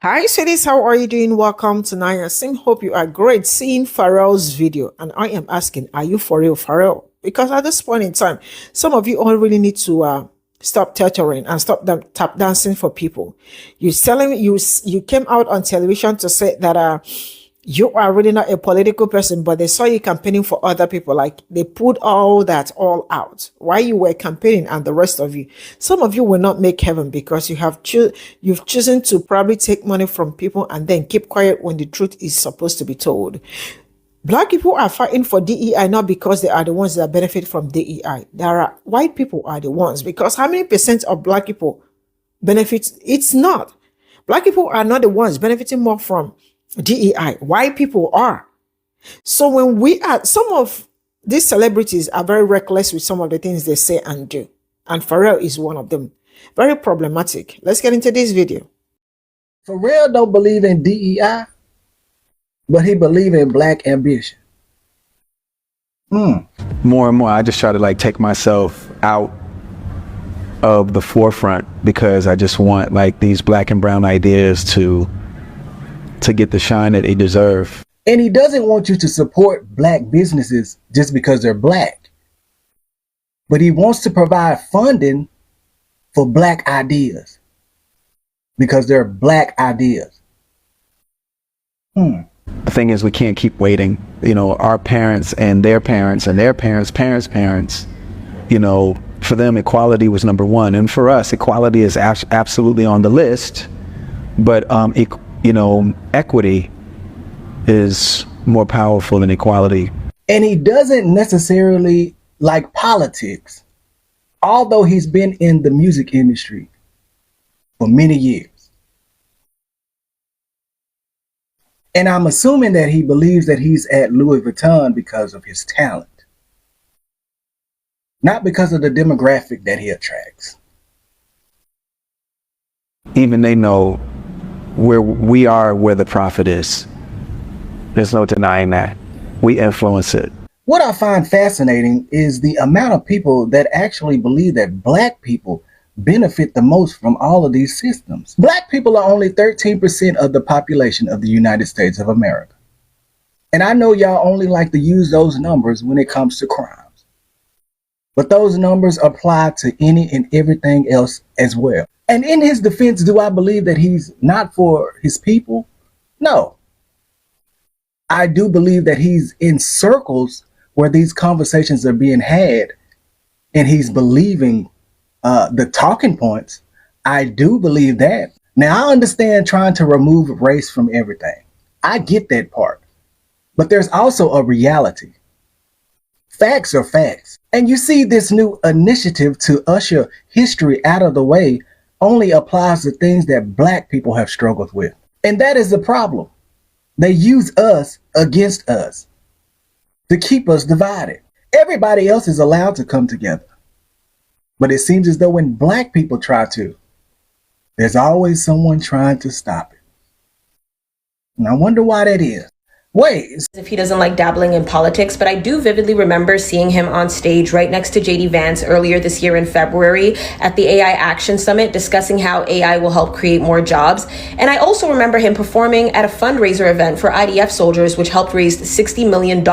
Hi, cities. How are you doing? Welcome to Naya Sim. Hope you are great. Seeing Pharrell's video, and I am asking, are you for real, Pharrell? Because at this point in time, some of you all really need to stop tutoring and stop tap dancing for people. You telling me you came out on television to say that you are really not a political person, but they saw you campaigning for other people. Like they put all that all out while you were campaigning, and the rest of you, some of you will not make heaven because you've chosen to probably take money from people and then keep quiet when the truth is supposed to be told. Black people are fighting for DEI not because they are the ones that benefit from DEI. There are white people are the ones, because how many percent of black people benefit? It's not. Black people are not the ones benefiting more from DEI. White people are. So when we are, some of these celebrities are very reckless with some of the things they say and do. And Pharrell is one of them. Very problematic. Let's get into this video. Pharrell don't believe in DEI, but he believe in black ambition. More and more, I just try to take myself out of the forefront because I just want these black and brown ideas to get the shine that they deserve. And he doesn't want you to support black businesses just because they're black. But he wants to provide funding for black ideas because they're black ideas. The thing is, we can't keep waiting. Our parents and their parents and their parents' parents, for them, equality was number one. And for us, equality is absolutely on the list. But, equity is more powerful than equality. And he doesn't necessarily like politics, although he's been in the music industry for many years. And I'm assuming that he believes that he's at Louis Vuitton because of his talent, not because of the demographic that he attracts. Even they know where we are, where the profit is. There's no denying that. We influence it. What I find fascinating is the amount of people that actually believe that black people benefit the most from all of these systems. Black people are only 13% of the population of the United States of America. And I know y'all only like to use those numbers when it comes to crimes. But those numbers apply to any and everything else as well. And in his defense, do I believe that he's not for his people? No. I do believe that he's in circles where these conversations are being had and he's believing the talking points. I do believe that. Now, I understand trying to remove race from everything. I get that part. But there's also a reality. Facts are facts. And you see, this new initiative to usher history out of the way only applies to things that black people have struggled with. And that is the problem. They use us against us to keep us divided. Everybody else is allowed to come together. But it seems as though when black people try to, there's always someone trying to stop it. And I wonder why that is. Wait. If he doesn't like dabbling in politics, but I do vividly remember seeing him on stage right next to JD Vance earlier this year in February at the AI Action Summit, discussing how AI will help create more jobs. And I also remember him performing at a fundraiser event for IDF soldiers, which helped raise $60 million.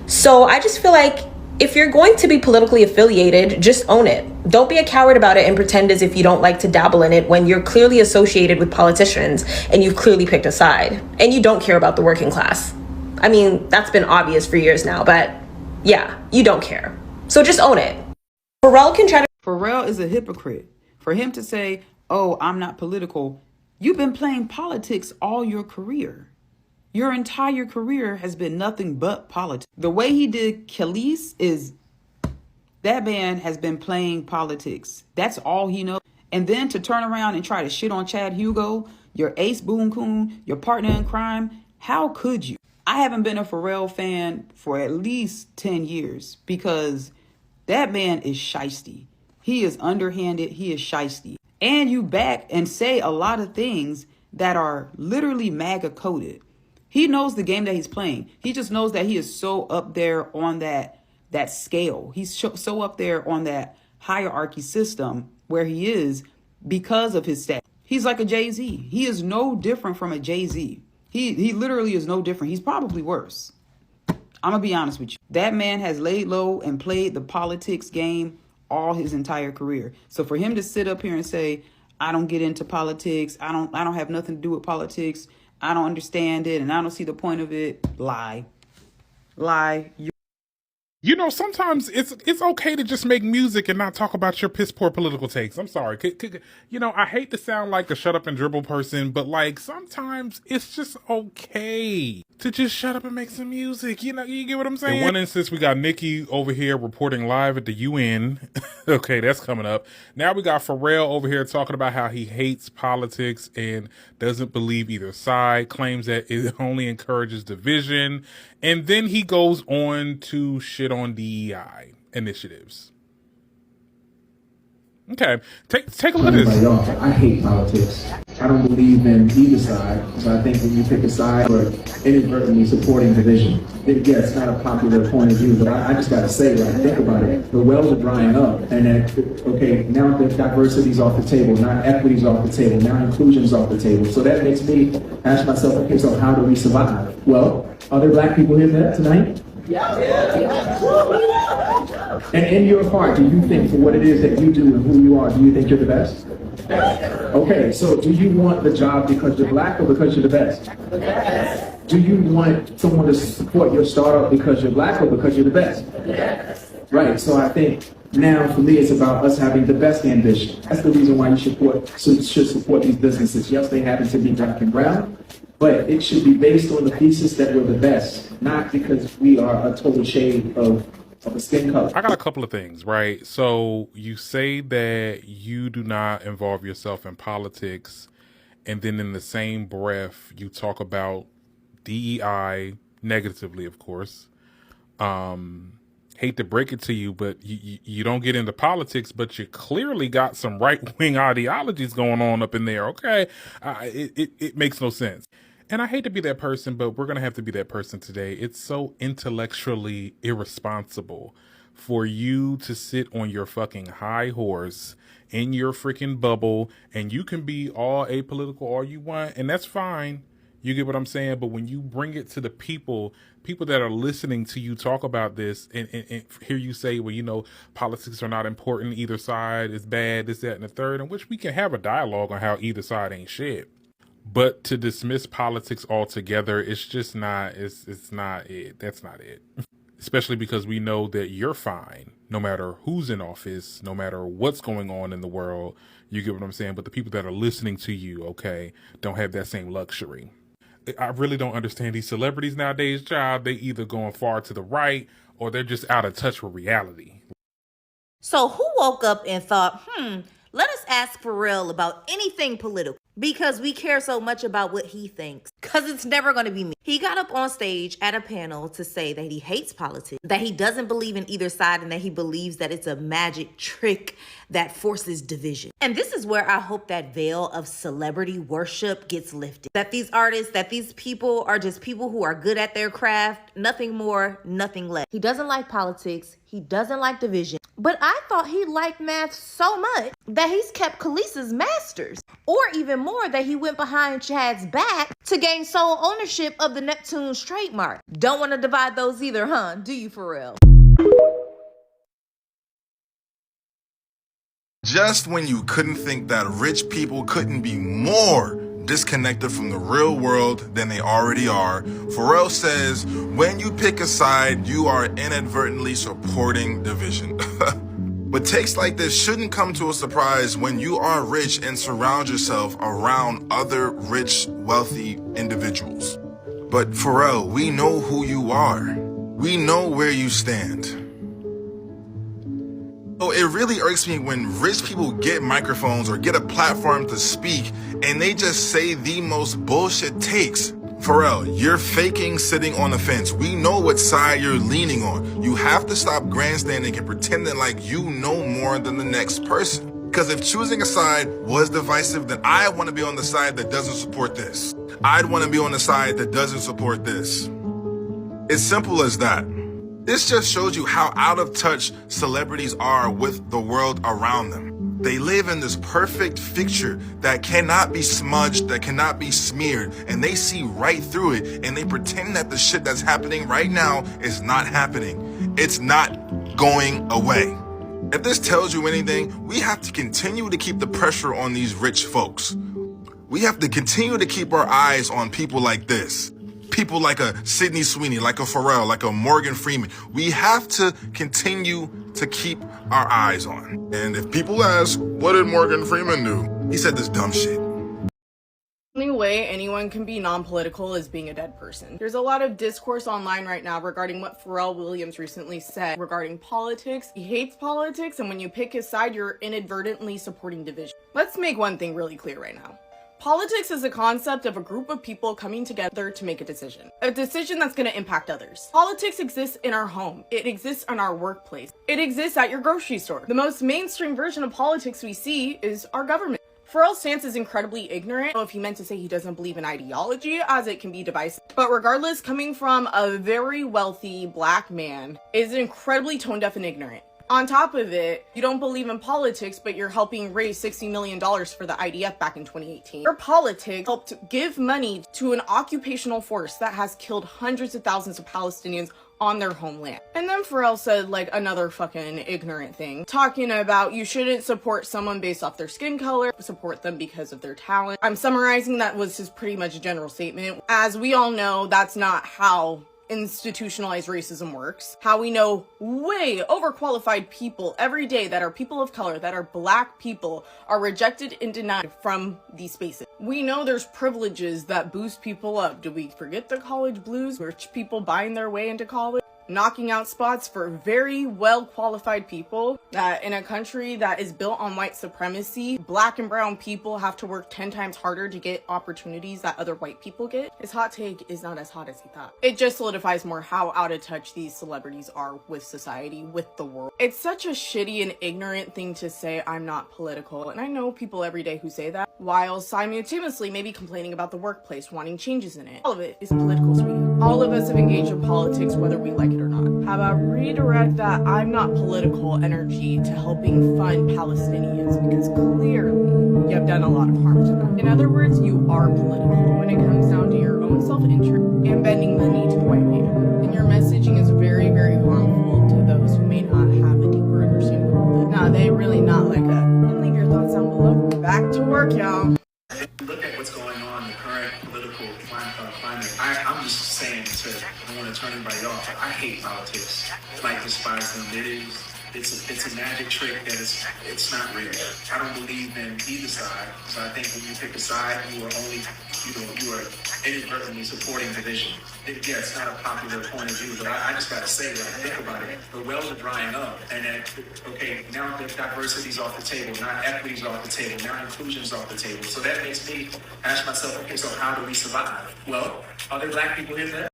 So I just feel like if you're going to be politically affiliated, just own it. Don't be a coward about it and pretend as if you don't like to dabble in it when you're clearly associated with politicians and you've clearly picked a side and you don't care about the working class. I mean, that's been obvious for years now, but yeah, you don't care. So just own it. Pharrell is a hypocrite. For him to say, oh, I'm not political, you've been playing politics all your career. Your entire career has been nothing but politics. The way he did Khalees is, that man has been playing politics. That's all he knows. And then to turn around and try to shit on Chad Hugo, your ace boon coon, your partner in crime, how could you? I haven't been a Pharrell fan for at least 10 years because that man is shiesty. He is underhanded. He is shiesty. And you back and say a lot of things that are literally MAGA coded. He knows the game that he's playing. He just knows that he is so up there on that scale. He's so up there on that hierarchy system where he is because of his status. He's like a Jay-Z. He is no different from a Jay-Z. He literally is no different. He's probably worse. I'm going to be honest with you. That man has laid low and played the politics game all his entire career. So for him to sit up here and say, I don't get into politics, I don't have nothing to do with politics, I don't understand it, and I don't see the point of it, lie. You know, sometimes it's okay to just make music and not talk about your piss poor political takes. I'm sorry. You know, I hate to sound like a shut up and dribble person, but like sometimes it's just okay to just shut up and make some music. You know, you get what I'm saying? In one instance, we got Nikki over here reporting live at the UN. Okay, that's coming up. Now we got Pharrell over here talking about how he hates politics and doesn't believe either side, claims that it only encourages division. And then he goes on to shit on DEI initiatives. Okay, take a look at this. Y'all, I hate politics. I don't believe in either side. So I think when you pick a side, you're inadvertently supporting division. Yeah, it's not a popular point of view, but I just gotta say, when I think about it, the wells are drying up, and that, okay, now the diversity's off the table, now equity's off the table, now inclusion's off the table. So that makes me ask myself, okay, so how do we survive? Well, are there black people here tonight? And in your heart, do you think for what it is that you do and who you are, do you think you're the best? Okay, so do you want the job because you're black or because you're the best? Do you want someone to support your startup because you're black or because you're the best? Right, so I think now for me it's about us having the best ambition. That's the reason why you should support these businesses. Yes, they happen to be black and brown, but it should be based on the thesis that we're the best, not because we are a total shade of a skin color. I got a couple of things, right? So you say that you do not involve yourself in politics, and then in the same breath, you talk about DEI negatively, of course. Hate to break it to you, but you don't get into politics, but you clearly got some right-wing ideologies going on up in there, okay? It makes no sense. And I hate to be that person, but we're going to have to be that person today. It's so intellectually irresponsible for you to sit on your fucking high horse in your freaking bubble, and you can be all apolitical all you want, and that's fine. You get what I'm saying? But when you bring it to the people that are listening to you talk about this and hear you say, well, you know, politics are not important. Either side is bad, this, that, and the third, in which we can have a dialogue on how either side ain't shit. But to dismiss politics altogether, it's just not, it's not it. That's not it. Especially because we know that you're fine, no matter who's in office, no matter what's going on in the world. You get what I'm saying? But the people that are listening to you, okay, don't have that same luxury. I really don't understand these celebrities nowadays, child. They either going far to the right or they're just out of touch with reality. So who woke up and thought, let us ask Pe0ple about anything political because we care so much about what he thinks, because it's never going to be me. He got up on stage at a panel to say that he hates politics, that he doesn't believe in either side, and that he believes that it's a magic trick that forces division. And this is where I hope that veil of celebrity worship gets lifted. That these artists, that these people are just people who are good at their craft, nothing more, nothing less. He doesn't like politics. He doesn't like division. But I thought he liked math so much that he's kept Khaleesi's masters. Or even more, that he went behind Chad's back to gain sole ownership of the Neptune's trademark. Don't want to divide those either, huh? Do you, Pharrell? Just when you couldn't think that rich people couldn't be more disconnected from the real world than they already are, Pharrell says, when you pick a side, you are inadvertently supporting division. But takes like this shouldn't come to a surprise when you are rich and surround yourself around other rich, wealthy individuals. But Pharrell, we know who you are. We know where you stand. So it really irks me when rich people get microphones or get a platform to speak and they just say the most bullshit takes. Pharrell, you're faking sitting on the fence. We know what side you're leaning on. You have to stop grandstanding and pretending like you know more than the next person. Because if choosing a side was divisive, then I want to be on the side that doesn't support this. I'd want to be on the side that doesn't support this. It's simple as that. This just shows you how out of touch celebrities are with the world around them. They live in this perfect picture that cannot be smudged, that cannot be smeared, and they see right through it, and they pretend that the shit that's happening right now is not happening. It's not going away. If this tells you anything, we have to continue to keep the pressure on these rich folks. We have to continue to keep our eyes on people like this. People like a Sydney Sweeney, like a Pharrell, like a Morgan Freeman. We have to continue to keep our eyes on. And if people ask, what did Morgan Freeman do? He said this dumb shit. The only way anyone can be non-political is being a dead person. There's a lot of discourse online right now regarding what Pharrell Williams recently said regarding politics. He hates politics, and when you pick his side, you're inadvertently supporting division. Let's make one thing really clear right now. Politics is a concept of a group of people coming together to make a decision that's going to impact others. Politics exists in our home. It exists in our workplace. It exists at your grocery store. The most mainstream version of politics we see is our government. Pharrell's stance is incredibly ignorant. I don't know if he meant to say he doesn't believe in ideology, as it can be divisive. But regardless, coming from a very wealthy black man is incredibly tone deaf and ignorant. On top of it, you don't believe in politics, but you're helping raise $60 million for the IDF back in 2018. Your politics helped give money to an occupational force that has killed hundreds of thousands of Palestinians on their homeland. And then Pharrell said like another fucking ignorant thing, talking about you shouldn't support someone based off their skin color, support them because of their talent. I'm summarizing, that was his pretty much general statement. As we all know, that's not how institutionalized racism works. How we know way overqualified people every day that are people of color, that are black people, are rejected and denied from these spaces. We know there's privileges that boost people up. Do we forget the college blues? Rich people buying their way into college? Knocking out spots for very well qualified people. That in a country that is built on white supremacy, black and brown people have to work 10 times harder to get opportunities that other white people get. His hot take is not as hot as he thought. It just solidifies more how out of touch these celebrities are with society, with the world. It's such a shitty and ignorant thing to say, I'm not political. And I know people every day who say that, while simultaneously maybe complaining about the workplace, wanting changes in it. All of it is political, sweetie. All of us have engaged in politics, whether we like it or not. How about redirect that I'm not political energy to helping fund Palestinians, because clearly you have done a lot of harm to them. In other words, you are political when it comes down to your own self-interest and bending the knee to the white man. And your messaging is very, very harmful to those who may not have a deeper understanding of it. Nah, they really not like that. And leave your thoughts down below. Back to work, y'all. Look at what's going on in the current political climate. I'm just saying, I don't want to turn anybody off. I hate politics. Like, despise them. It's a magic trick that it's not real. I don't believe in either side. So I think when you pick a side, you are inadvertently supporting division. Yeah, it's not a popular point of view, but I just gotta say, like, think about it. The wells are drying up, and then, okay, now the diversity's off the table, now equity's off the table, now inclusion's off the table. So that makes me ask myself, okay, so how do we survive? Well, are there black people in there?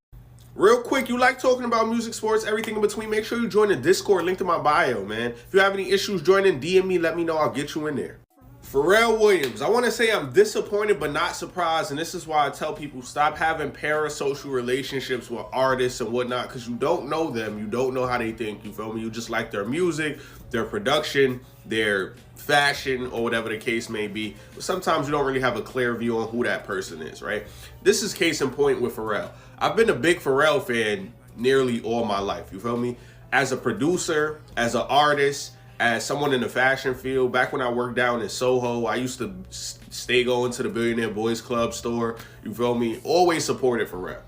Real quick, you like talking about music, sports, everything in between, make sure you join the Discord, link to my bio, man. If you have any issues joining, DM me, let me know, I'll get you in there. Pharrell Williams, I want to say I'm disappointed but not surprised, and this is why I tell people stop having parasocial relationships with artists and whatnot, because you don't know them, you don't know how they think, you feel me? You just like their music, their production, their fashion, or whatever the case may be, but sometimes you don't really have a clear view on who that person is, right? This is case in point with Pharrell. I've been a big Pharrell fan nearly all my life, you feel me? As a producer, as an artist, as someone in the fashion field, back when I worked down in Soho, I used to stay going to the Billionaire Boys Club store, you feel me? Always supported Pharrell.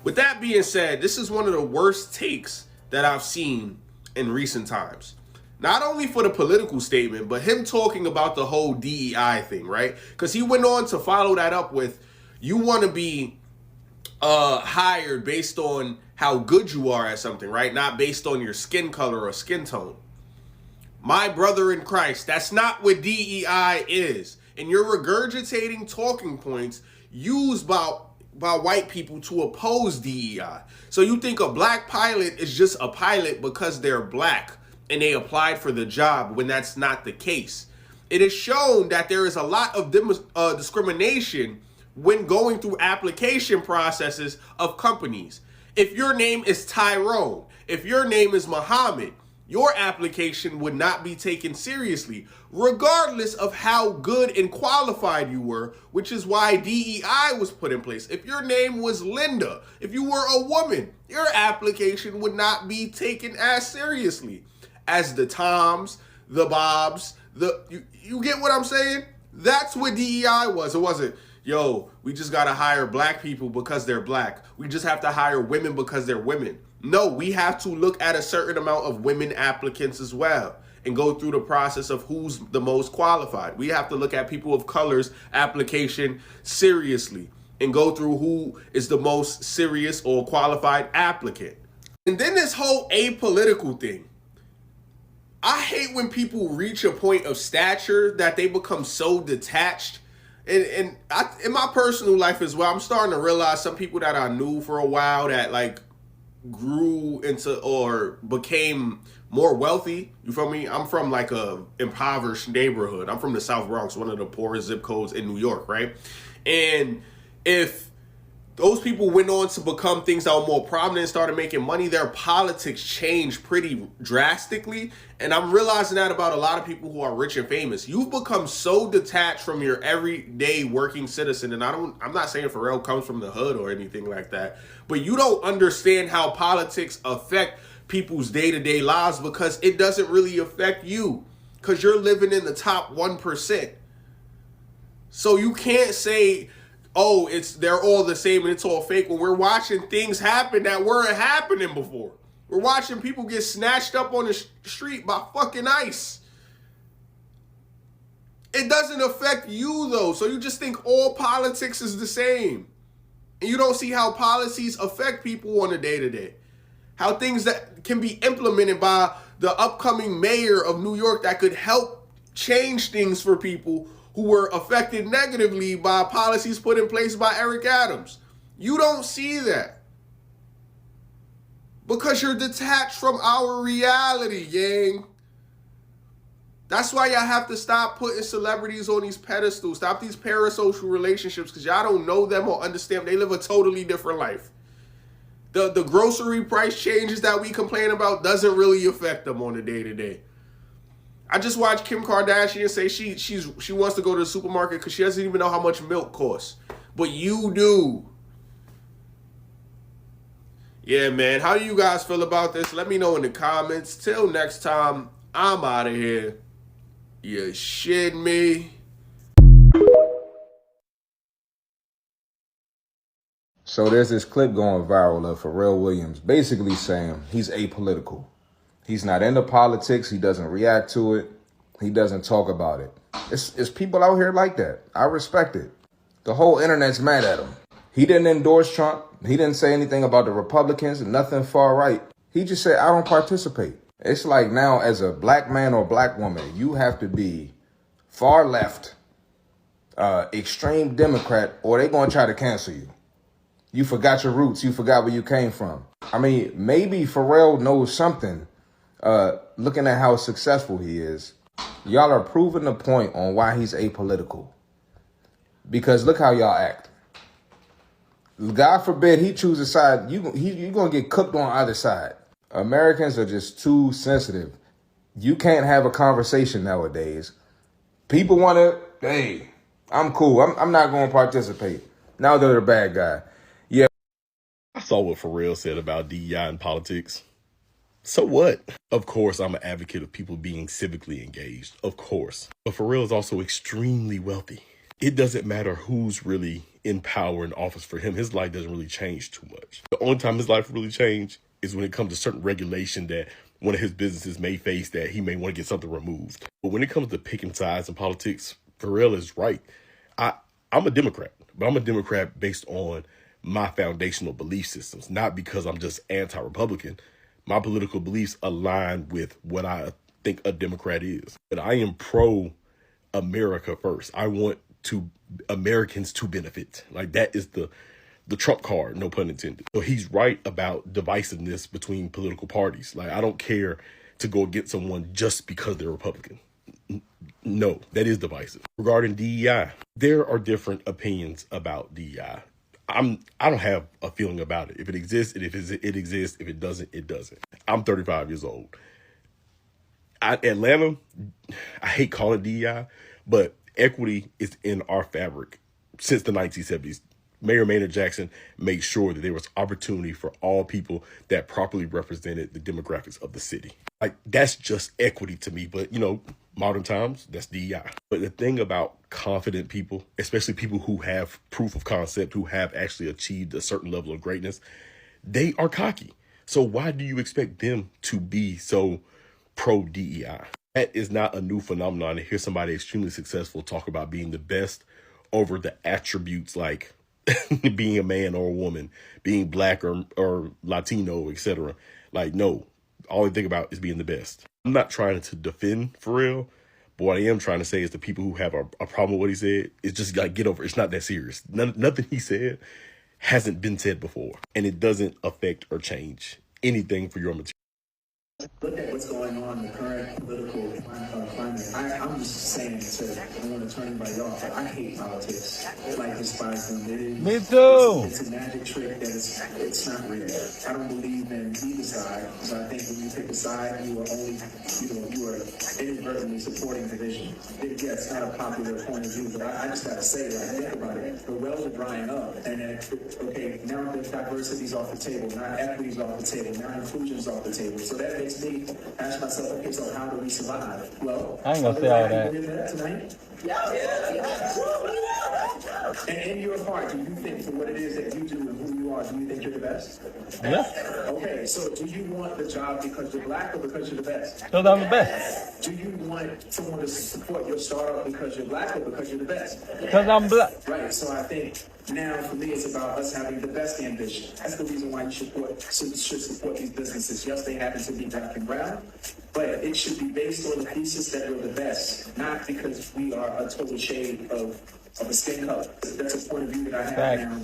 With that being said, this is one of the worst takes that I've seen in recent times. Not only for the political statement, but him talking about the whole DEI thing, right? Because he went on to follow that up with, you want to be hired based on how good you are at something, right? Not based on your skin color or skin tone. My brother in Christ, that's not what DEI is. And you're regurgitating talking points used by white people to oppose DEI. So you think a black pilot is just a pilot because they're black and they applied for the job, when that's not the case. It is shown that there is a lot of discrimination when going through application processes of companies. If your name is Tyrone, if your name is Muhammad, your application would not be taken seriously, regardless of how good and qualified you were, which is why DEI was put in place. If your name was Linda, if you were a woman, your application would not be taken as seriously as the Toms, the Bobs, you get what I'm saying? That's what DEI was. It wasn't, yo, we just got to hire black people because they're black. We just have to hire women because they're women. No, we have to look at a certain amount of women applicants as well and go through the process of who's the most qualified. We have to look at people of color's application seriously and go through who is the most serious or qualified applicant. And then this whole apolitical thing. I hate when people reach a point of stature that they become so detached. And in my personal life as well, I'm starting to realize some people that I knew for a while that like grew into or became more wealthy. You feel me? I'm from like a impoverished neighborhood. I'm from the South Bronx, one of the poorest zip codes in New York, right? And if those people went on to become things that were more prominent and started making money, their politics changed pretty drastically. And I'm realizing that about a lot of people who are rich and famous. You've become so detached from your everyday working citizen. And I'm not saying Pharrell comes from the hood or anything like that, but you don't understand how politics affect people's day-to-day lives because it doesn't really affect you because you're living in the top 1%. So you can't say, oh, they're all the same and it's all fake when we're watching things happen that weren't happening before. We're watching people get snatched up on the street by fucking ICE. It doesn't affect you though, so you just think all politics is the same. And you don't see how policies affect people on a day-to-day. How things that can be implemented by the upcoming mayor of New York that could help change things for people who were affected negatively by policies put in place by Eric Adams. You don't see that. Because you're detached from our reality, gang. That's why y'all have to stop putting celebrities on these pedestals. Stop these parasocial relationships because y'all don't know them or understand. They live a totally different life. The grocery price changes that we complain about doesn't really affect them on a day-to-day. I just watched Kim Kardashian say she wants to go to the supermarket because she doesn't even know how much milk costs. But you do. Yeah, man. How do you guys feel about this? Let me know in the comments. Till next time, I'm out of here. You shit me. So there's this clip going viral of Pharrell Williams basically saying he's apolitical. He's not into politics. He doesn't react to it. He doesn't talk about it. It's people out here like that. I respect it. The whole internet's mad at him. He didn't endorse Trump. He didn't say anything about the Republicans and nothing far right. He just said, I don't participate. It's like now as a black man or black woman, you have to be far left, extreme Democrat, or they're going to try to cancel you. You forgot your roots. You forgot where you came from. I mean, maybe Pharrell knows something. Looking at how successful he is, y'all are proving the point on why he's apolitical. Because look how y'all act. God forbid he chooses a side. You're going to get cooked on either side. Americans are just too sensitive. You can't have a conversation nowadays. People want to, hey, I'm cool. I'm not going to participate. Now they're the bad guy. Yeah. I saw what Pharrell said about DEI and politics. So what? Of course, I'm an advocate of people being civically engaged. Of course. But Pharrell is also extremely wealthy. It doesn't matter who's really in power and office for him. His life doesn't really change too much. The only time his life really changed is when it comes to certain regulation that one of his businesses may face that he may want to get something removed. But when it comes to picking sides in politics, Pharrell is right. I'm a Democrat, but I'm a Democrat based on my foundational belief systems, not because I'm just anti-Republican. My political beliefs align with what I think a Democrat is. But I am pro-America first. I want Americans to benefit. Like that is the Trump card, no pun intended. So he's right about divisiveness between political parties. Like I don't care to go against someone just because they're Republican. No, that is divisive. Regarding DEI, there are different opinions about DEI. I don't have a feeling about it. If it exists, it exists. If it doesn't, it doesn't. I'm 35 years old. Atlanta, I hate calling it DEI, but equity is in our fabric since the 1970s. Mayor Maynard Jackson made sure that there was opportunity for all people that properly represented the demographics of the city. Like, that's just equity to me. But, modern times, that's DEI. But the thing about confident people, especially people who have proof of concept, who have actually achieved a certain level of greatness, they are cocky. So why do you expect them to be so pro DEI? That is not a new phenomenon to hear somebody extremely successful talk about being the best over the attributes like being a man or a woman, being black or Latino, etc. Like, no, all they think about is being the best. I'm not trying to defend Pharrell, but what I am trying to say is the people who have a problem with what he said, it's just like, get over it. It's not that serious. Nothing he said hasn't been said before, and it doesn't affect or change anything for your material. Look at what's going on in the current political climate. I'm just saying, I want to turn everybody off. I hate politics. Like, despise them. Me too. It's a magic trick that it's not real. I don't believe in either side, because I think when you pick a side, you are only, you are inadvertently supporting division. Yeah, it's not a popular point of view, but I just got to say, think about it. The wells are drying up, and then, okay, now the diversity's off the table, now equity's off the table, now inclusion's off the table. So that makes me ask myself, okay, so how do we survive? Well, I ain't gonna say all that. Tonight? And in your heart, do you think for what it is that you do and who you are, do you think you're the best? Yeah. Okay, so do you want the job because you're black or because you're the best? Because I'm the best. Do you want someone to support your startup because you're black or because you're the best? Because I'm black. Right, so I think now for me it's about us having the best ambition. That's the reason why you should support these businesses. Yes, they happen to be black and brown, but it should be based on the thesis that we're the best, not because we are a total shade of a skin color. That's a point of view that I have now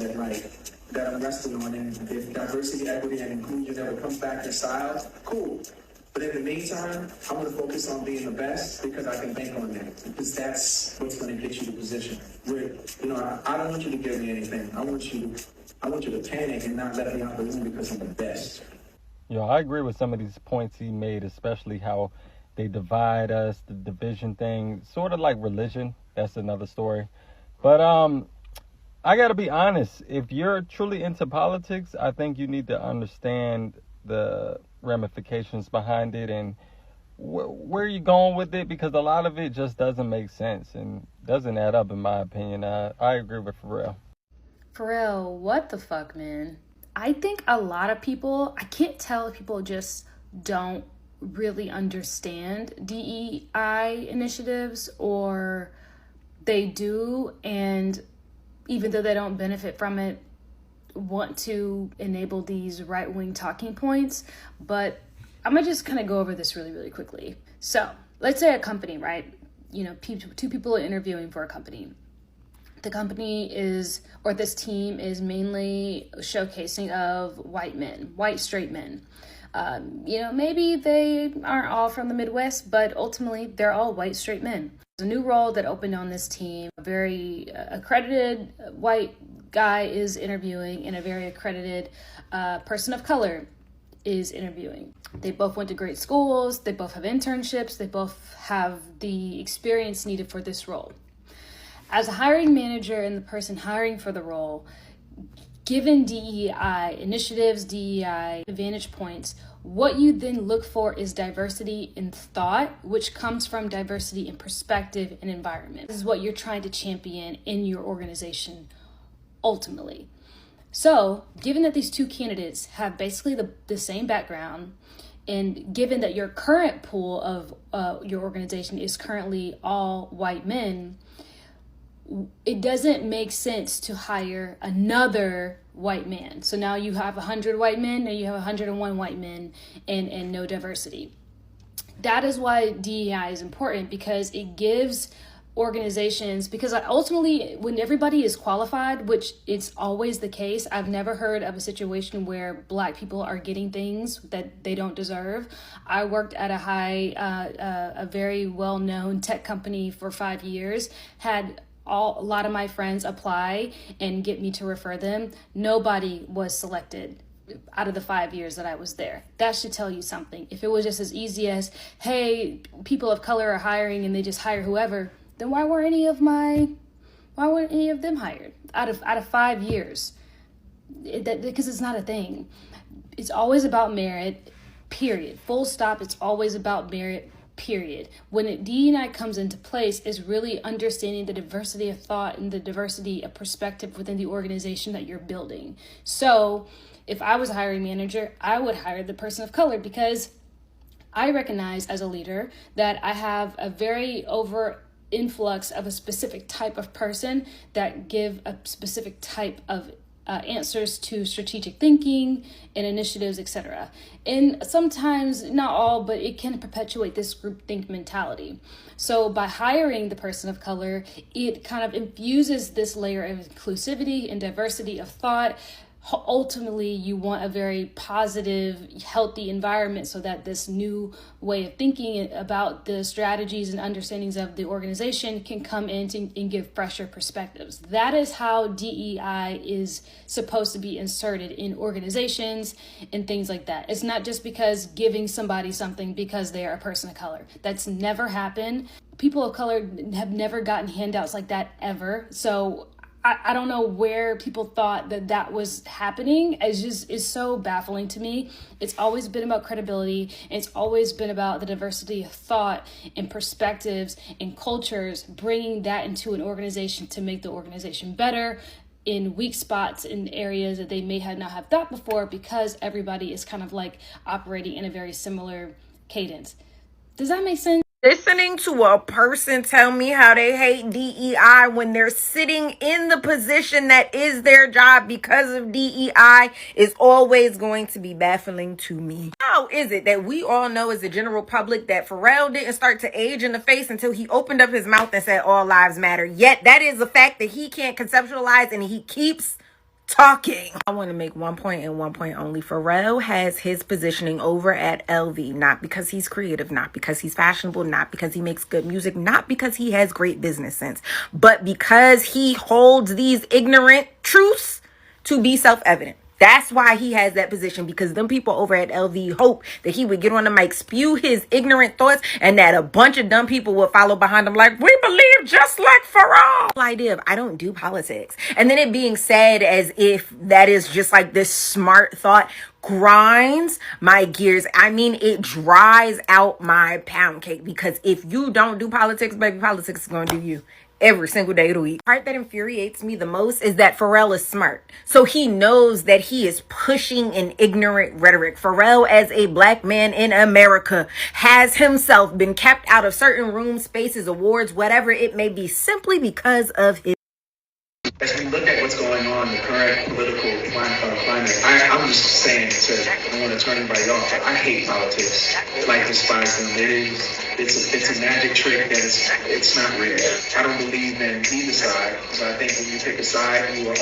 that I'm resting on. And if diversity, equity, and inclusion ever comes back in style, cool. But in the meantime, I want to focus on being the best because I can bank on that. Because that's what's going to get you the position. Where, I don't want you to give me anything. I want you to panic and not let me out the room because I'm the best. I agree with some of these points he made, especially how they divide us, the division thing, sort of like religion. That's another story. But I got to be honest. If you're truly into politics, I think you need to understand the ramifications behind it and where you're going with it, because a lot of it just doesn't make sense and doesn't add up, in my opinion. I agree with Pharrell. Pharrell, what the fuck, man? I think a lot of people, I can't tell if people just don't really understand DEI initiatives, or they do, and even though they don't benefit from it, want to enable these right-wing talking points. But I'm gonna just kind of go over this really, really quickly. So let's say a company, right? Two people are interviewing for a company. The company this team is mainly showcasing of white men, white straight men. Maybe they aren't all from the Midwest, but ultimately they're all white straight men. There's a new role that opened on this team. A very accredited white guy is interviewing, and a very accredited person of color is interviewing. They both went to great schools. They both have internships. They both have the experience needed for this role. As a hiring manager and the person hiring for the role, given DEI initiatives, DEI advantage points, what you then look for is diversity in thought, which comes from diversity in perspective and environment. This is what you're trying to champion in your organization ultimately. So, given that these two candidates have basically the same background, and given that your current pool of your organization is currently all white men, it doesn't make sense to hire another white man. So now you have 100 white men, now you have 101 white men, and no diversity. That is why DEI is important, because it gives organizations, because ultimately when everybody is qualified, which it's always the case, I've never heard of a situation where Black people are getting things that they don't deserve. I worked at a very well-known tech company for 5 years, had a lot of my friends apply and get me to refer them. Nobody was selected out of the 5 years that I was there. That should tell you something. If it was just as easy as, hey, people of color are hiring and they just hire whoever, then why weren't any of them hired out of 5 years? Because it's not a thing. It's always about merit, period. Full stop. It's always about merit, period. When DE&I comes into place is really understanding the diversity of thought and the diversity of perspective within the organization that you're building. So if I was a hiring manager, I would hire the person of color, because I recognize as a leader that I have a very over influx of a specific type of person that give a specific type of answers to strategic thinking and initiatives, etc. And sometimes, not all, but it can perpetuate this groupthink mentality. So by hiring the person of color, it kind of infuses this layer of inclusivity and diversity of thought. Ultimately, you want a very positive, healthy environment so that this new way of thinking about the strategies and understandings of the organization can come in and give fresher perspectives. That is how DEI is supposed to be inserted in organizations and things like that. It's not just because giving somebody something because they are a person of color. That's never happened. People of color have never gotten handouts like that ever. So I don't know where people thought that was happening. It's so baffling to me. It's always been about credibility. And it's always been about the diversity of thought and perspectives and cultures, bringing that into an organization to make the organization better in weak spots in areas that they may not have thought before, because everybody is kind of like operating in a very similar cadence. Does that make sense? Listening to a person tell me how they hate DEI when they're sitting in the position that is their job because of DEI is always going to be baffling to me. How is it that we all know as the general public that Pharrell didn't start to age in the face until he opened up his mouth and said all lives matter? Yet that is a fact that he can't conceptualize, and he keeps talking. I want to make one point and one point only. Pharrell has his positioning over at LV, not because he's creative, not because he's fashionable, not because he makes good music, not because he has great business sense, but because he holds these ignorant truths to be self-evident. That's why he has that position, because them people over at LV hope that he would get on the mic, spew his ignorant thoughts, and that a bunch of dumb people would follow behind him like, we believe just like Pharrell. Idea of I don't do politics. And then it being said as if that is just like this smart thought grinds my gears. I mean, it dries out my pound cake, because if you don't do politics, baby, politics is going to do you every single day of the week. The part that infuriates me the most is that Pharrell is smart. So he knows that he is pushing an ignorant rhetoric. Pharrell, as a black man in America, has himself been kept out of certain rooms, spaces, awards, whatever it may be, simply because of his. As we look at what's going on in the current political climate, I'm just saying I don't want to turn anybody off, but I hate politics. Like, despise them. It's a magic trick that it's not real. I don't believe in either side. So I think when you pick a side, you are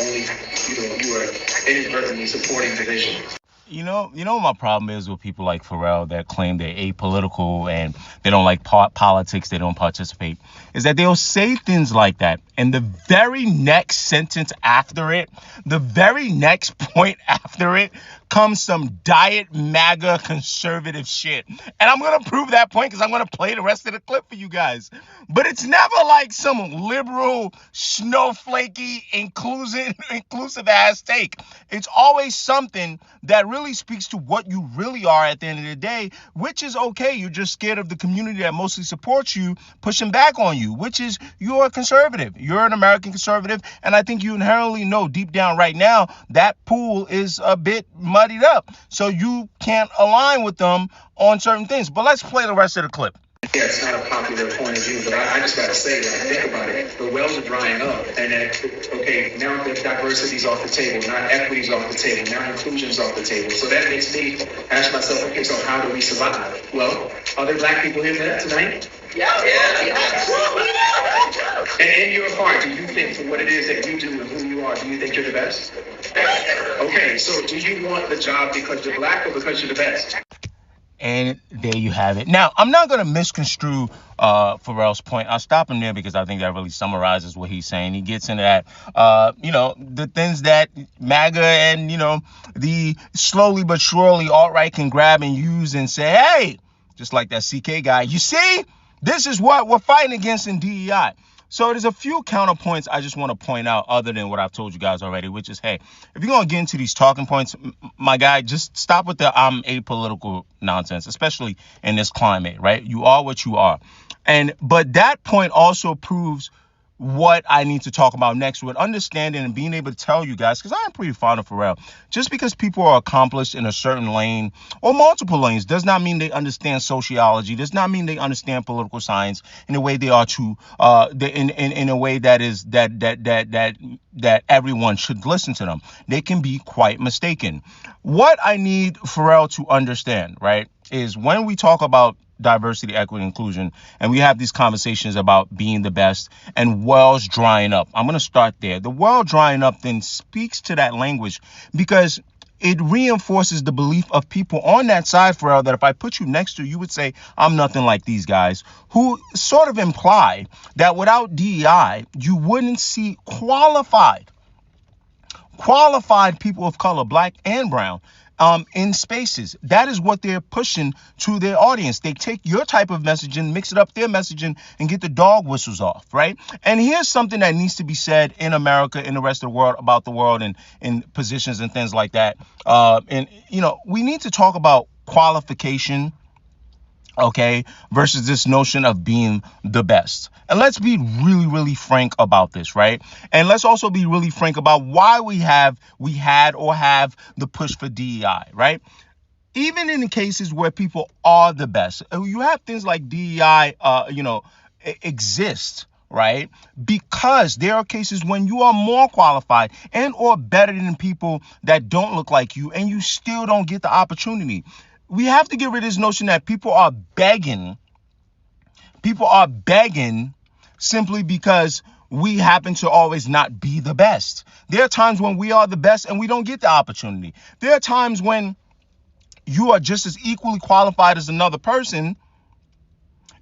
inadvertently supporting division. You know what my problem is with people like Pharrell that claim they're apolitical and they don't like politics, they don't participate, is that they'll say things like that, and the very next sentence after it, the very next point after it, comes some diet MAGA conservative shit. And I'm going to prove that point because I'm going to play the rest of the clip for you guys. But it's never like some liberal, snowflakey, inclusive ass take. It's always something that really speaks to what you really are at the end of the day, which is okay. You're just scared of the community that mostly supports you pushing back on you, which is you're a conservative. You're an American conservative. And I think you inherently know deep down right now that pool is a bit muddied up. So you can't align with them on certain things. But let's play the rest of the clip. Yeah, it's not a popular point of view, but I just got to say, think about it. The wells are drying up, and okay, now the diversity's off the table, now equity's off the table, now inclusion's off the table. So that makes me ask myself, okay, so how do we survive? Well, are there black people in there tonight? Yeah. And in your heart, do you think for what it is that you do and who you are, do you think you're the best? Okay, so do you want the job because you're black or because you're the best? And there you have it. Now, I'm not going to misconstrue Pharrell's point. I'll stop him there because I think that really summarizes what he's saying. He gets into that, the things that MAGA and, the slowly but surely alt-right can grab and use and say, hey, just like that CK guy, you see, this is what we're fighting against in DEI. So there's a few counterpoints I just want to point out other than what I've told you guys already, which is, hey, if you're going to get into these talking points, my guy, just stop with the I'm apolitical nonsense, especially in this climate, right? You are what you are. But that point also proves what I need to talk about next with understanding and being able to tell you guys, because I'm pretty fond of Pharrell. Just because people are accomplished in a certain lane or multiple lanes does not mean they understand sociology, does not mean they understand political science in a way they are to in a way that is that everyone should listen to them. They can be quite mistaken. What I need Pharrell to understand, right, is when we talk about diversity, equity, inclusion, and we have these conversations about being the best and wells drying up. I'm going to start there. The well drying up then speaks to that language because it reinforces the belief of people on that side, Pharrell, that if I put you next to, you would say, I'm nothing like these guys, who sort of imply that without DEI, you wouldn't see qualified people of color, black and brown, in spaces. That is what they're pushing to their audience. They take your type of messaging, mix it up their messaging, and get the dog whistles off, right? And here's something that needs to be said in America, in the rest of the world, about the world and in positions and things like that. We need to talk about qualification, okay, versus this notion of being the best. And let's be really, really frank about this, right? And let's also be really frank about why we had or have the push for DEI, right? Even in the cases where people are the best, you have things like DEI, exist, right? Because there are cases when you are more qualified and or better than people that don't look like you, and you still don't get the opportunity. We have to get rid of this notion that people are begging simply because we happen to always not be the best. There are times when we are the best and we don't get the opportunity. There are times when you are just as equally qualified as another person,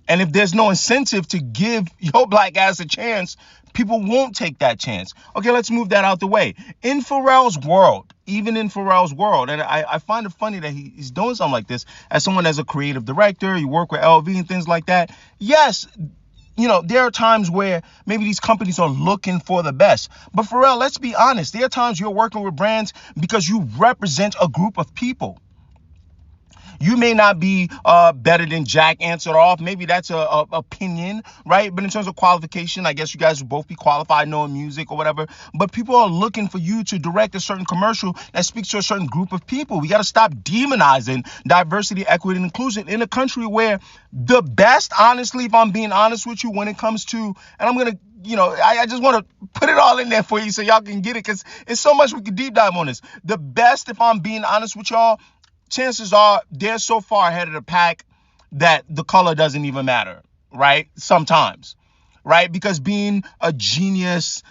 and if there's no incentive to give your black ass a chance, people won't take that chance. Okay, let's move that out the way. In Pharrell's world, and I find it funny that he's doing something like this as someone as a creative director, you work with LV and things like that. Yes, there are times where maybe these companies are looking for the best. But Pharrell, let's be honest. There are times you're working with brands because you represent a group of people. You may not be better than Jack answered off. Maybe that's a opinion, right? But in terms of qualification, I guess you guys would both be qualified knowing music or whatever. But people are looking for you to direct a certain commercial that speaks to a certain group of people. We got to stop demonizing diversity, equity, and inclusion in a country where the best, honestly, if I'm being honest with you, when it comes to, and I'm going to, I just want to put it all in there for you so y'all can get it, because it's so much we could deep dive on this. The best, if I'm being honest with y'all, chances are they're so far ahead of the pack that the color doesn't even matter, right? Sometimes, right? Because being a genius,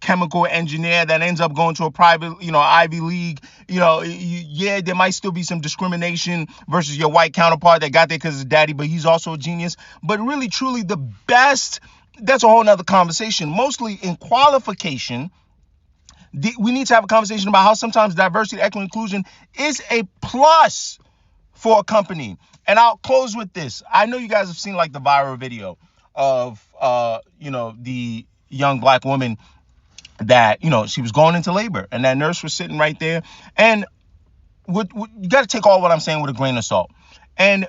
chemical engineer that ends up going to a private, Ivy League, there might still be some discrimination versus your white counterpart that got there because his daddy, but he's also a genius. But really, truly, the best, that's a whole nother conversation. Mostly in qualification, we need to have a conversation about how sometimes diversity, equity, inclusion is a plus for a company. And I'll close with this. I know you guys have seen like the viral video of, the young black woman that, she was going into labor and that nurse was sitting right there. And you got to take all what I'm saying with a grain of salt. And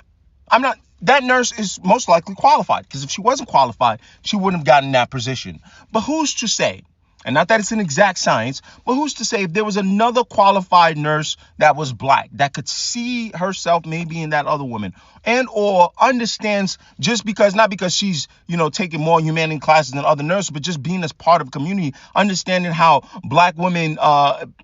that nurse is most likely qualified, because if she wasn't qualified, she wouldn't have gotten that position. But who's to say? And not that it's an exact science, but who's to say if there was another qualified nurse that was black that could see herself maybe in that other woman, and or understands, just because, not because she's, taking more humanity classes than other nurses, but just being as part of a community, understanding how black women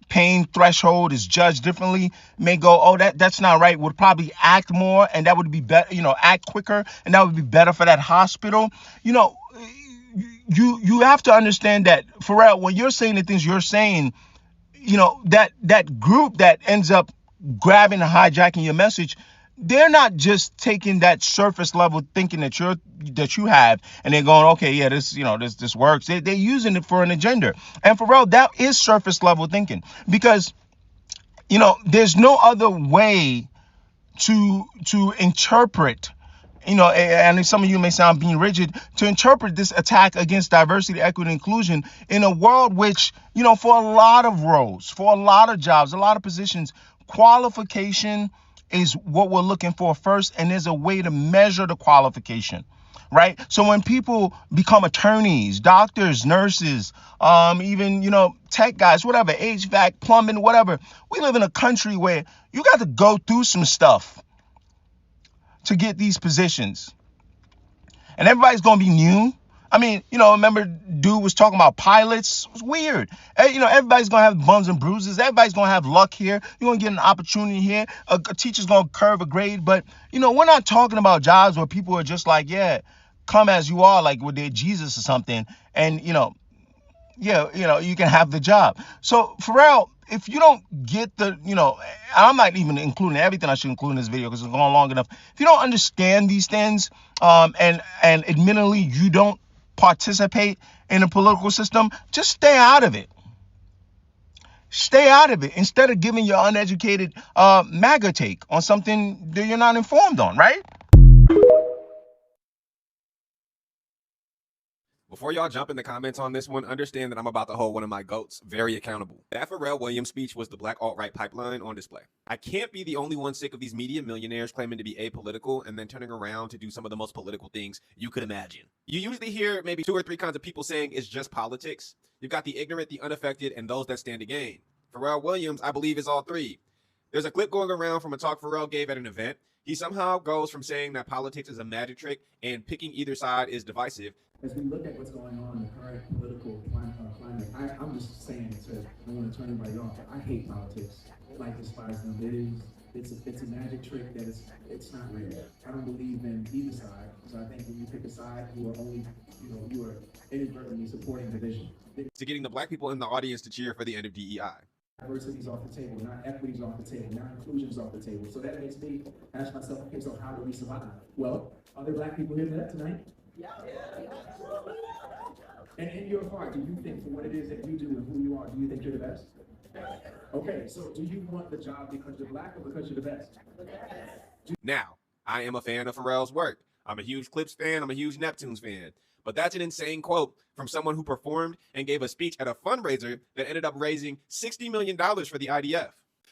pain threshold is judged differently, may go, oh, that's not right, would probably act more, and that would be better, act quicker, and that would be better for that hospital. You have to understand that, Pharrell, when you're saying the things you're saying, that group that ends up grabbing and hijacking your message, they're not just taking that surface level thinking that you have, and they're going, okay, yeah, this works. They're using it for an agenda. And for real, that is surface level thinking, because there's no other way to interpret, and some of you may sound being rigid, to interpret this attack against diversity, equity, and inclusion in a world which, for a lot of roles, for a lot of jobs, a lot of positions, qualification is what we're looking for first, and there's a way to measure the qualification, right? So when people become attorneys, doctors, nurses, even, tech guys, whatever, HVAC, plumbing, whatever, we live in a country where you got to go through some stuff to get these positions. And everybody's going to be new. I mean, remember dude was talking about pilots. It was weird. Everybody's going to have bumps and bruises. Everybody's going to have luck here. You're going to get an opportunity here. A teacher's going to curve a grade. But, we're not talking about jobs where people are just like, yeah, come as you are, like with their Jesus or something. And, you can have the job. So, Pharrell, if you don't get I'm not even including everything I should include in this video because it's going long enough. If you don't understand these things, and admittedly you don't participate in the political system, just stay out of it. Stay out of it instead of giving your uneducated MAGA take on something that you're not informed on, right? Before y'all jump in the comments on this one, understand that I'm about to hold one of my GOATs very accountable. That Pharrell Williams speech was the Black alt-right pipeline on display. I can't be the only one sick of these media millionaires claiming to be apolitical and then turning around to do some of the most political things you could imagine. You usually hear maybe 2 or 3 kinds of people saying it's just politics. You've got the ignorant, the unaffected, and those that stand to gain. Pharrell Williams, I believe, is all 3. There's a clip going around from a talk Pharrell gave at an event. He somehow goes from saying that politics is a magic trick and picking either side is divisive. As we look at what's going on in the current political climate, I'm just saying it, so I don't want to turn anybody off. I hate politics. I despise them. It's a magic trick that it's not real. I don't believe in either side. So I think when you pick a side, you are only, you are inadvertently supporting division. To getting the Black people in the audience to cheer for the end of DEI. Diversity's off the table, not equity's off the table, not inclusion's off the table. So that makes me ask myself, okay, so how do we survive? Well, are there Black people here for that tonight? Yeah. And in your heart, do you think for what it is that you do and who you are, do you think you're the best? Okay, so do you want the job because you're Black or because you're the best? Now, I am a fan of Pharrell's work. I'm a huge Clips fan. I'm a huge Neptunes fan. But that's an insane quote from someone who performed and gave a speech at a fundraiser that ended up raising $60 million for the IDF.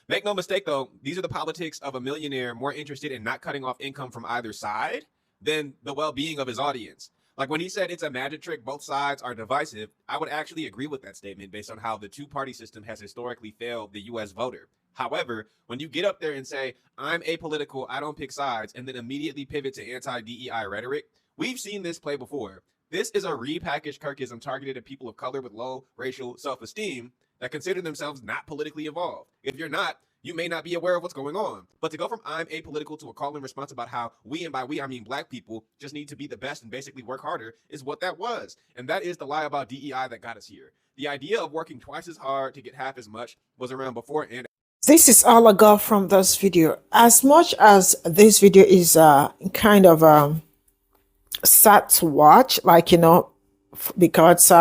Make no mistake, though, these are the politics of a millionaire more interested in not cutting off income from either side than the well-being of his audience. Like when he said it's a magic trick, both sides are divisive, I would actually agree with that statement based on how the two-party system has historically failed the U.S. voter. However, when you get up there and say, I'm apolitical, I don't pick sides, and then immediately pivot to anti-DEI rhetoric, we've seen this play before. This is a repackaged Kirkism targeted at people of color with low racial self-esteem that consider themselves not politically involved. If you're not, you may not be aware of what's going on. But to go from I'm apolitical to a call and response about how we, and by we I mean Black people, just need to be the best and basically work harder is what that was. And that is the lie about DEI that got us here. The idea of working twice as hard to get half as much was around before and This is all I got from this video. As much as this video is kind of sad to watch, because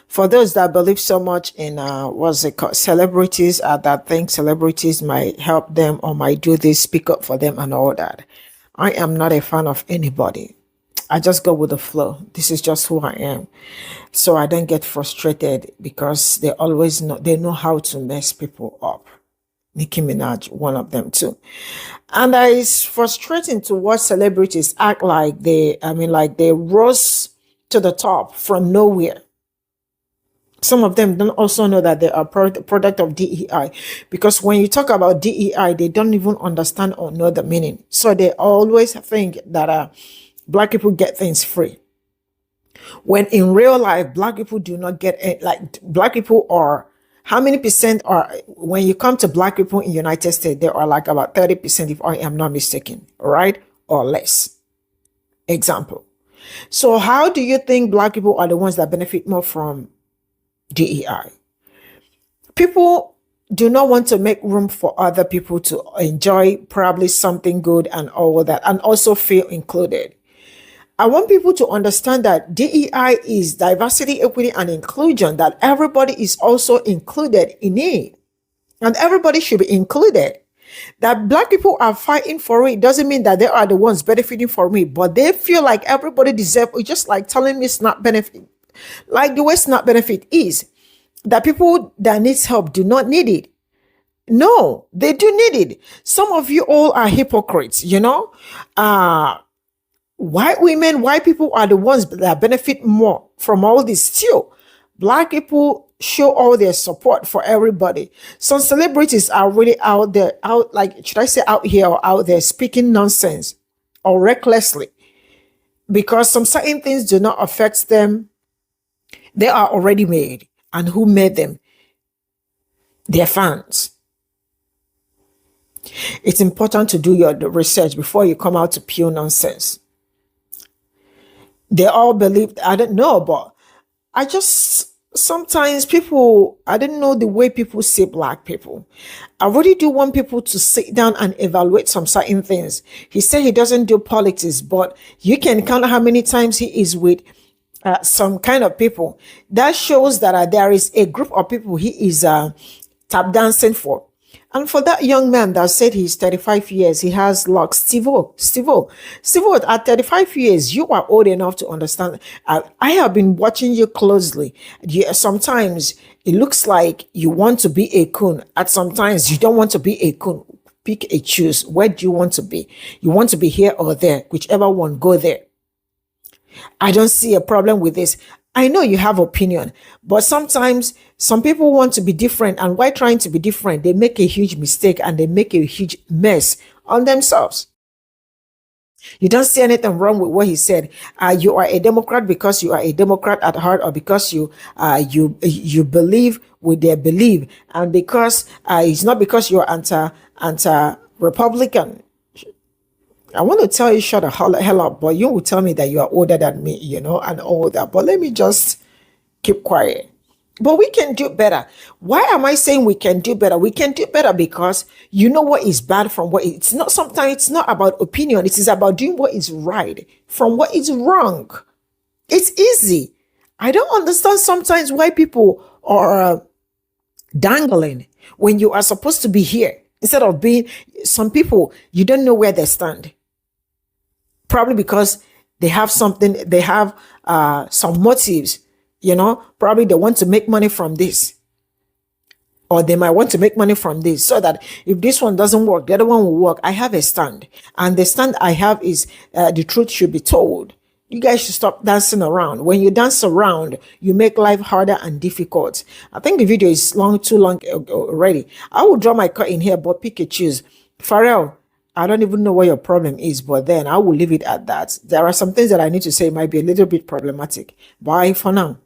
for those that believe so much in what's it called, celebrities, that think celebrities might help them or might do this, speak up for them and all that. I am not a fan of anybody. I just go with the flow. This is just who I am. So I don't get frustrated because they know how to mess people up. Nicki Minaj, one of them too. And it's frustrating to watch celebrities act like they rose to the top from nowhere. Some of them don't also know that they are product of DEI, because when you talk about DEI, they don't even understand or know the meaning. So they always think that Black people get things free. When in real life, Black people do not get it. Like, Black people are, how many percent are, when you come to Black people in the United States, there are like about 30%, if I am not mistaken, right? Or less. Example. So how do you think Black people are the ones that benefit more from DEI? People do not want to make room for other people to enjoy probably something good and all that, and also feel included. I want people to understand that DEI is diversity, equity, and inclusion, that everybody is also included in it. And everybody should be included. That Black people are fighting for it doesn't mean that they are the ones benefiting from it, but they feel like everybody deserves it, just like telling me SNAP benefit. Like the way SNAP benefit is, that people that needs help do not need it. No, they do need it. Some of you all are hypocrites, white women, white people are the ones that benefit more from all this still. Black people show all their support for everybody. Some celebrities are really out there, should I say out here or out there speaking nonsense or recklessly, because some certain things do not affect them. They are already made. And who made them? Their fans. It's important to do your research before you come out to pure nonsense. They all believe, I don't know, but sometimes people, I don't know the way people see Black people. I really do want people to sit down and evaluate some certain things. He said he doesn't do politics, but you can count how many times he is with some kind of people. That shows that there is a group of people he is tap dancing for. And for that young man that said he's 35 years, he has luck. Steve-O, at 35 years, you are old enough to understand. I have been watching you closely. Sometimes it looks like you want to be a coon. At sometimes you don't want to be a coon. Pick a choose. Where do you want to be? You want to be here or there? Whichever one, go there. I don't see a problem with this. I know you have opinion, but sometimes some people want to be different, and while trying to be different, they make a huge mistake and they make a huge mess on themselves. You don't see anything wrong with what he said. You are a Democrat because you are a Democrat at heart, or because you believe with their belief, and because it's not because you're anti-Republican. I want to tell you, shut the hell up, but you will tell me that you are older than me, and all that. But let me just keep quiet. But we can do better. Why am I saying we can do better? We can do better because you know what is bad from what it's not. Sometimes it's not about opinion. It is about doing what is right from what is wrong. It's easy. I don't understand sometimes why people are dangling when you are supposed to be here. Instead of being, some people, you don't know where they stand. Probably because they have something, they have some motives, probably they want to make money from this. Or they might want to make money from this, so that if this one doesn't work, the other one will work. I have a stand. And the stand I have is the truth should be told. You guys should stop dancing around. When you dance around, you make life harder and difficult. I think the video is too long already. I will draw my cut in here, but pick a choose. Pharrell, I don't even know what your problem is, but then I will leave it at that. There are some things that I need to say might be a little bit problematic. Bye for now.